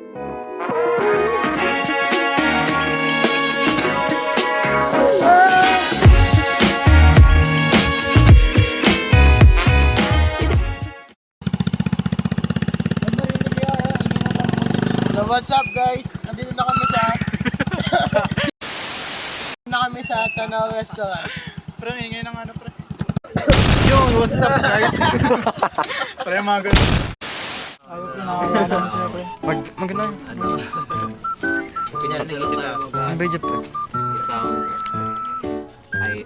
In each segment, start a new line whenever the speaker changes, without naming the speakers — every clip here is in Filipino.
So what's up guys? Nandito na kami sa Tanaw Restaurant.
Pre, ingay ng ano pre. Yun, what's up guys? Pre, mga ganun. Ayos na nakakalaman siya pre.
Maganda.
Kanya naisip na
Ang video pre.
isang ay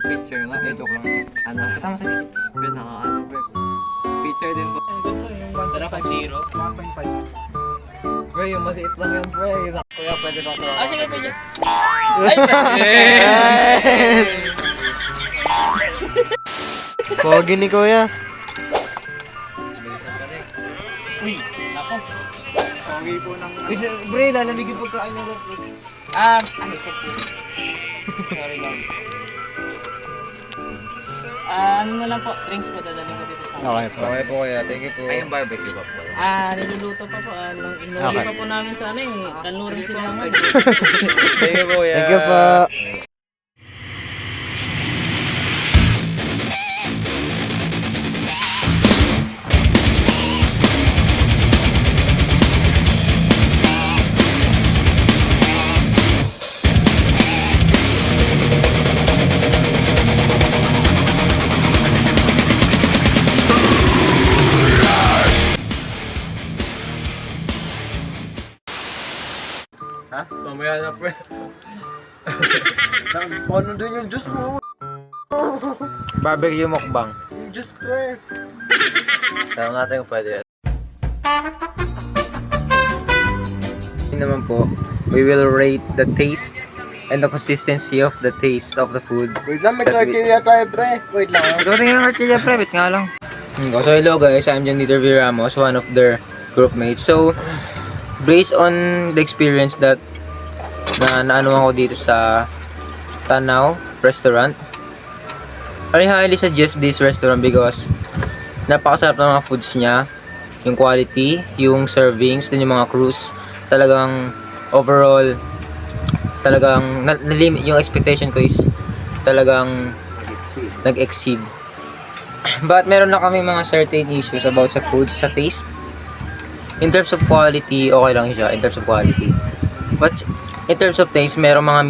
picture nga, joke lang. Ano, kasama sa video na ano pre. Picture din po. Tara ka 0.
1.5.
Pre, yung maliit lang yan pre. Kuya, pwede ba sa...
Sige, pwede.
Yes! Pogi ni Kuya.
Uy, nako.
Pogi po ng...
Pre, lalamigin pagkain niya.
Ano po? Sorry lang. Ano na lang po, drinks po dadalhin ko dito.
Okay po.
Okay po kuya, thank you po. Ay, yung barbecue ba po?
Niluluto pa po. Inuwi
Okay.
pa po namin sa ano eh. Kanurin sila naman.
Thank you kuya.
Thank you po.
Mamaya na pre.
Ano din yung juice mo?
Barbecue mukbang.
Yung juice pre.
Tanong natin kung pwede. Yun naman po, we will rate the taste and the consistency of the taste of the food.
Wait lang, may tortilla tayo pre. Wait lang.
Ito rin yung artilla private nga lang. So hello guys, I'm John Dieter V. Ramos, one of their group mates. So, based on the experience that naanuhan ko dito sa Tanaw Restaurant, I highly suggest this restaurant because napakasarap ng mga foods niya, yung quality, yung servings, din yung mga crews. Talagang overall, talagang nalimit yung expectation ko is talagang nag-exceed. But meron na kami mga certain issues about sa foods, sa taste. In terms of quality, okay lang siya in terms of quality. But in terms of taste, meron mga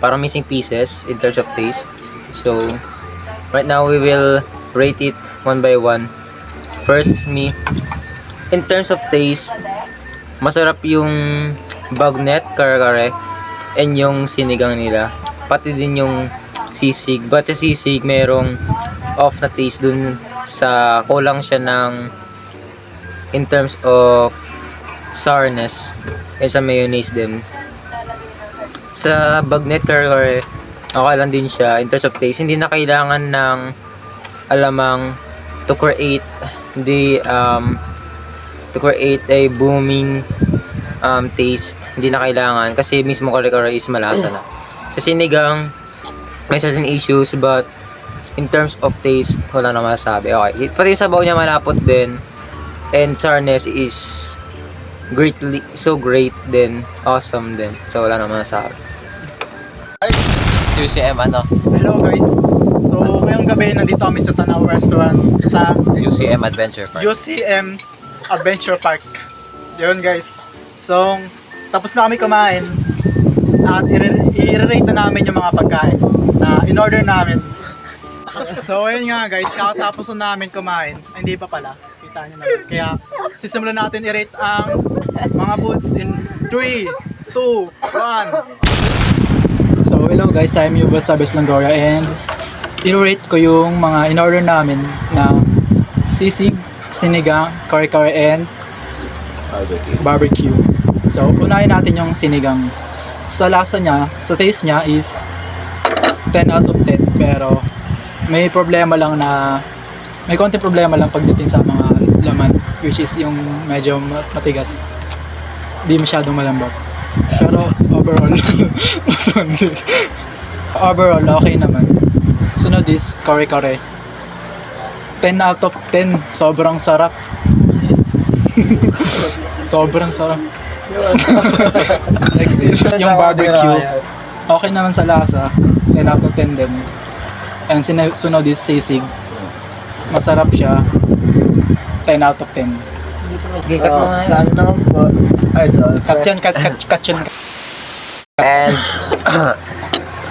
parang missing pieces in terms of taste. So, right now we will rate it one by one. First, me. In terms of taste, masarap yung bagnet, kare-kare, and yung sinigang nila. Pati din yung sisig. But sa sisig, merong off na taste dun sa kulang siya ng in terms of sourness and sa mayonnaise din. Sa bagnet kare-kare, okay lang din siya in terms of taste. Hindi na kailangan ng alamang to create a booming taste. Hindi na kailangan kasi mismo kare-kare is malasa na. Sa sinigang, may certain issues but in terms of taste, wala na masasabi. Okay. Pati yung sabaw niya malapot din. And sourness is great din. Awesome din. So wala na masasabi. UCM ano?
Hello guys. So ngayong gabi nandito kami sa Tanaw Restaurant sa
UCM Adventure Park.
UCM Adventure Park. Yun guys. So tapos na kami kumain at i-rate na namin yung mga pagkain na in-order namin. So ayun nga guys, kakatapos na namin kumain. Ay, hindi pa pala. Kita nyo naman. Kaya sisimulan natin i-rate ang mga foods in 3, 2, 1. So hello guys, I'm Yuba Sabes Longoria and i-rate ko yung mga in-order namin na sisig, sinigang, kare-kare and barbecue. So unahin natin yung sinigang. Sa lasa niya, sa taste niya is 10 out of 10 pero may konting problema lang pagdating sa mga laman, which is yung medyo matigas, di masyadong malambot, pero overall okay naman. Sunod is kare-kare, 10 out of 10, sobrang sarap. Sobrang sarap. Next is yung barbecue. Okay naman sa lasa. 10 out of 10 din. And sunod is sisig. Masarap siya. 10 out of 10.
Okay, cut mo nga.
Sa ano naman po? Ay, sorry.
Cut yan, cut yan.
And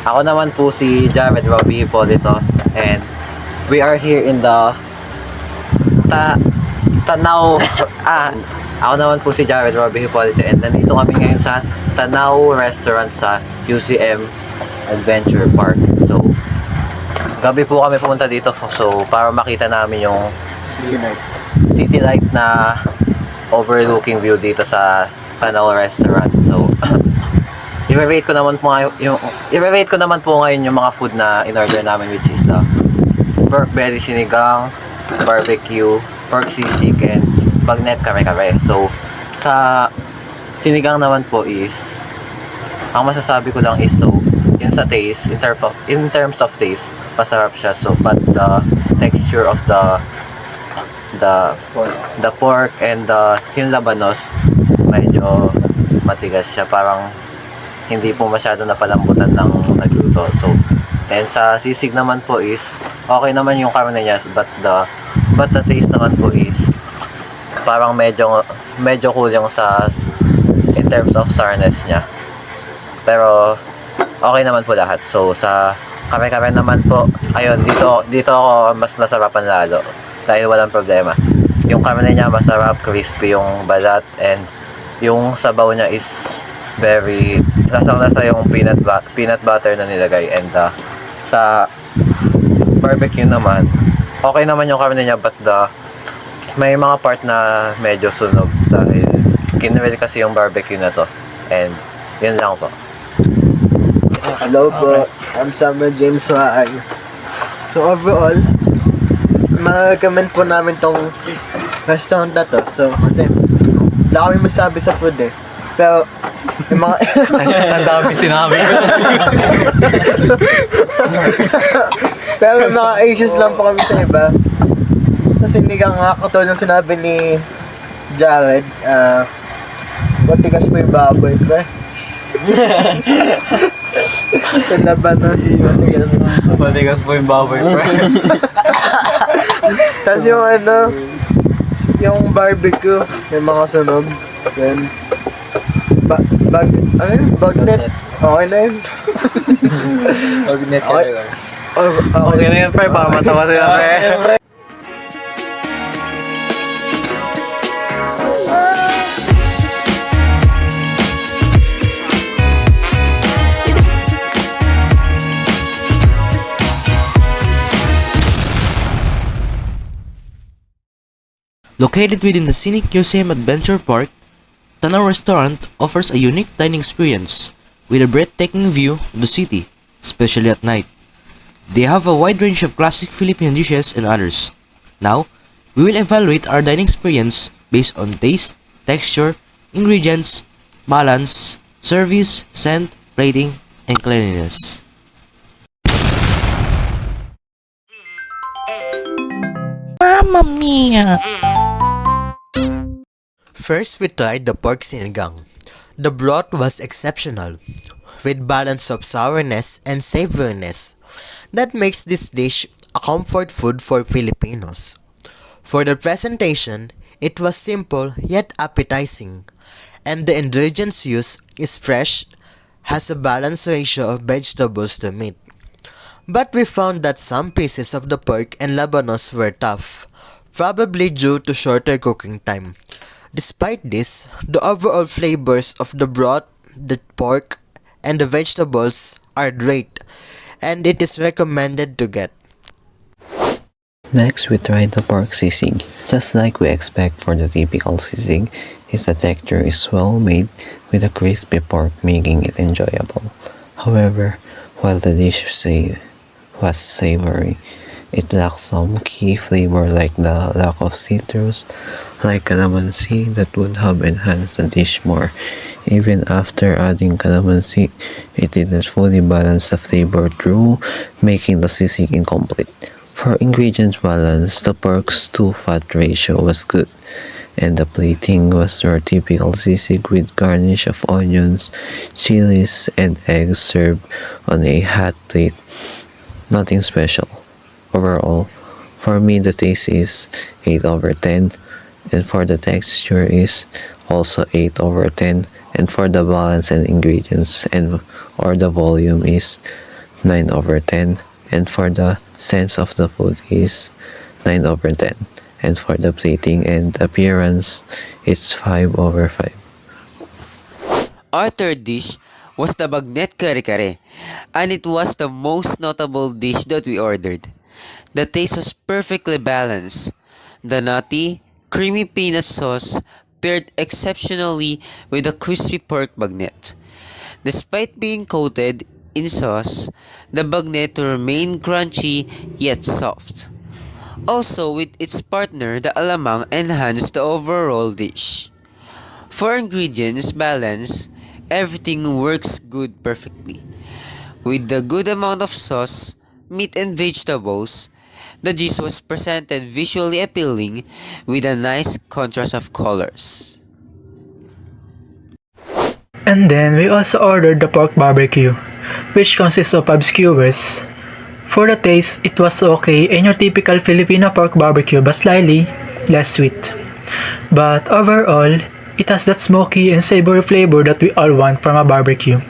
ako naman po si Jared Robbie Hipolito, and we are here in the Tanaw ako naman po si Jared Robbie Hipolito, and nandito kami ngayon sa Tanaw Restaurant sa UCM Adventure Park. So gabi po kami pumunta dito, so para makita namin yung
City lights.
city light na overlooking view dito sa Tanaw Restaurant. So i-rate ko naman po ngayon yung mga food na in-order namin, which is the pork belly sinigang, barbecue, pork sisig, and bagnet kare-kare. So sa sinigang naman po is, ang masasabi ko lang is, so yun sa taste, in terms of taste, masarap siya. So but the texture of the pork and yung labanos, medyo matigas siya, parang hindi po masyado napalambutan ng nagluto. So and sa sisig naman po is okay naman yung karne niya, but the taste naman po is parang medyo kulang sa in terms of sourness niya. Pero okay naman po lahat. So sa kare-kare naman po, ayun, dito ako mas nasarapan lalo dahil walang problema. Yung karne niya masarap, crispy yung balat, and yung sabaw niya is very lasang-lasa yung peanut butter na nilagay. And sa barbecue naman, okay naman yung karne niya, but may mga part na medyo sunog dahil kinrel kasi yung barbecue na to. And yun lang po.
Hello po, I'm Samuel James Waay. So overall, ma-recommend po namin tong restaurant na to. So kasi wala kami masabi sa food eh. Pero yung mga
Ang dami sinabi.
pero may mga issues lang po kami sa iba. Kasi hindi ka nga katulad ng sinabi ni Jared, matigas po yung baboy, pre. Yung labanos,
Matigas po yung baboy, pre.
Tapos yung yung barbecue, yung mga sunog, yun. Bagnet. Okay na yun.
Bagnet
Okay. Okay
na yun, pre, para matawa sila, pre.
Located within the scenic UCM Adventure Park, Tanaw Restaurant offers a unique dining experience with a breathtaking view of the city, especially at night. They have a wide range of classic Filipino dishes and others. Now, we will evaluate our dining experience based on taste, texture, ingredients, balance, service, scent, plating, and cleanliness. Mamma mia!
First, we tried the pork sinigang. The broth was exceptional, with balance of sourness and savoriness that makes this dish a comfort food for Filipinos. For the presentation, it was simple yet appetizing, and the ingredients used is fresh, has a balanced ratio of vegetables to meat. But we found that some pieces of the pork and labanos were tough, probably due to shorter cooking time. Despite this, the overall flavors of the broth, the pork, and the vegetables are great, and it is recommended to get.
Next, we tried the pork sisig. Just like we expect for the typical sisig, the texture is well made with a crispy pork, making it enjoyable. However, while the dish was savory, it lacks some key flavor like the lack of citrus, like calamansi, that would have enhanced the dish more. Even after adding calamansi, it didn't fully balance the flavor through, making the sisig incomplete. For ingredients balance, the pork's to fat ratio was good, and the plating was your typical sisig with garnish of onions, chilies, and eggs served on a hot plate. Nothing special. Overall, for me the taste is 8 over 10, and for the texture is also 8 over 10, and for the balance and ingredients and or the volume is 9 over 10, and for the sense of the food is 9 over 10, and for the plating and appearance it's 5 over 5.
Our third dish was the bagnet kare-kare, and it was the most notable dish that we ordered. The taste was perfectly balanced. The nutty, creamy peanut sauce paired exceptionally with the crispy pork bagnet. Despite being coated in sauce, the bagnet remained crunchy yet soft. Also, with its partner, the alamang enhanced the overall dish. For ingredients balance, everything works good perfectly. With the good amount of sauce, meat and vegetables, the dish was presented visually appealing with a nice contrast of colors.
And then we also ordered the pork barbecue, which consists of 5 skewers. For the taste, it was okay in your typical Filipino pork barbecue but slightly less sweet. But overall, it has that smoky and savory flavor that we all want from a barbecue.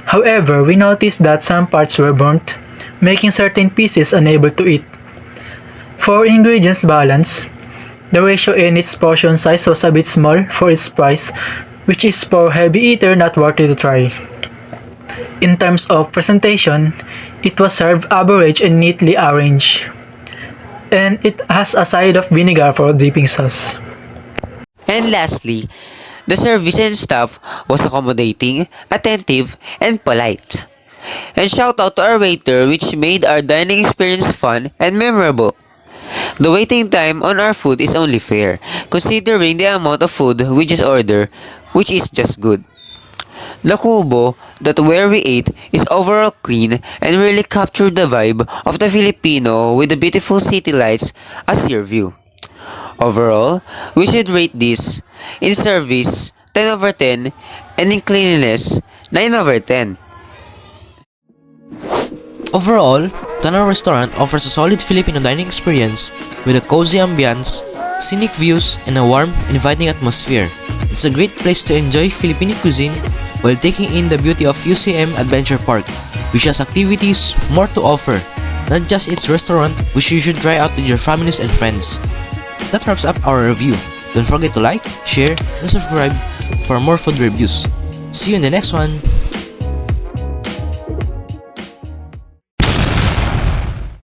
However, we noticed that some parts were burnt, making certain pieces unable to eat. For ingredients balance, the ratio in its portion size was a bit small for its price, which is for heavy eater not worthy to try. In terms of presentation, it was served average and neatly arranged. And it has a side of vinegar for dipping sauce.
And lastly, the service and staff was accommodating, attentive, and polite. And shout out to our waiter which made our dining experience fun and memorable. The waiting time on our food is only fair, considering the amount of food we just ordered, which is just good. The kubo that where we ate is overall clean and really captured the vibe of the Filipino with the beautiful city lights as your view. Overall, we should rate this in service 10 over 10 and in cleanliness 9 over 10.
Overall, Tanaw Restaurant offers a solid Filipino dining experience with a cozy ambiance, scenic views, and a warm, inviting atmosphere. It's a great place to enjoy Filipino cuisine while taking in the beauty of UCM Adventure Park, which has activities more to offer, not just its restaurant, which you should try out with your families and friends. That wraps up our review. Don't forget to like, share, and subscribe for more food reviews. See you in the next one!